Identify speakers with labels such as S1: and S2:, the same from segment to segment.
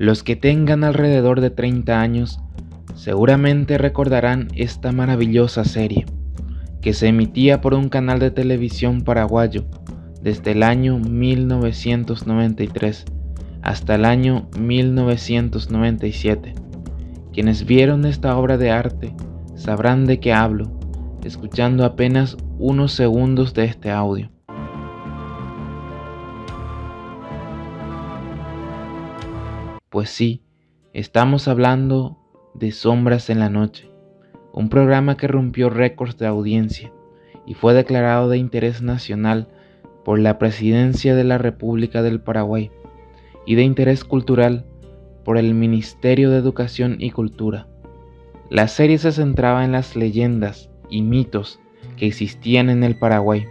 S1: Los que tengan alrededor de 30 años seguramente recordarán esta maravillosa serie, que se emitía por un canal de televisión paraguayo desde el año 1993 hasta el año 1997. Quienes vieron esta obra de arte sabrán de qué hablo, escuchando apenas unos segundos de este audio. Pues sí, estamos hablando de Sombras en la Noche, un programa que rompió récords de audiencia y fue declarado de interés nacional por la Presidencia de la República del Paraguay y de interés cultural por el Ministerio de Educación y Cultura. La serie se centraba en las leyendas y mitos que existían en el Paraguay,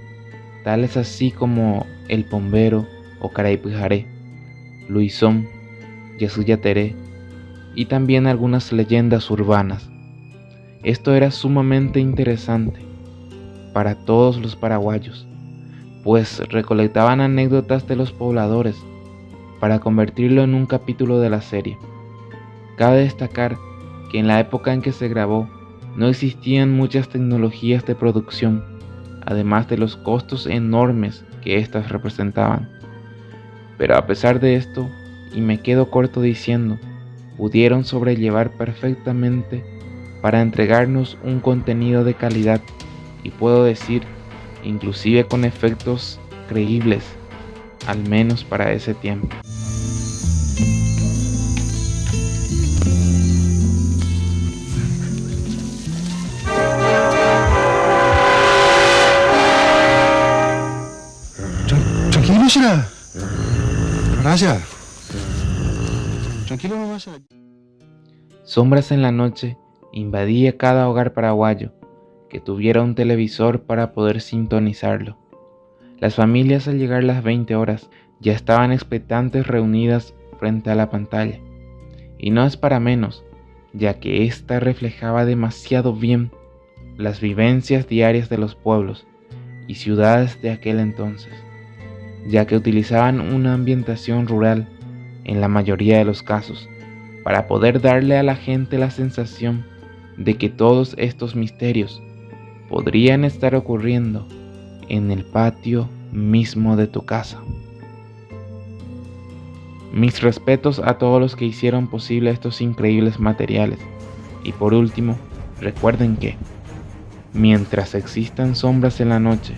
S1: tales así como el Pombero o Caraypujaré, Luisón, Yasuyateré y también algunas leyendas urbanas. Esto era sumamente interesante para todos los paraguayos, pues recolectaban anécdotas de los pobladores para convertirlo en un capítulo de la serie. Cabe destacar que en la época en que se grabó no existían muchas tecnologías de producción, además de los costos enormes que éstas representaban. Pero a pesar de esto, y me quedo corto diciendo, pudieron sobrellevar perfectamente para entregarnos un contenido de calidad y puedo decir, inclusive con efectos creíbles, al menos para ese tiempo.
S2: Tranquilo será. Gracias. Tranquilo no vas a...
S1: Sombras en la Noche invadía cada hogar paraguayo que tuviera un televisor para poder sintonizarlo. Las familias al llegar las 20 horas ya estaban expectantes reunidas frente a la pantalla. Y no es para menos, ya que ésta reflejaba demasiado bien las vivencias diarias de los pueblos y ciudades de aquel entonces, ya que utilizaban una ambientación rural en la mayoría de los casos, para poder darle a la gente la sensación de que todos estos misterios podrían estar ocurriendo en el patio mismo de tu casa. Mis respetos a todos los que hicieron posible estos increíbles materiales. Y por último, recuerden que, mientras existan sombras en la noche,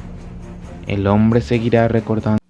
S1: el hombre seguirá recordando.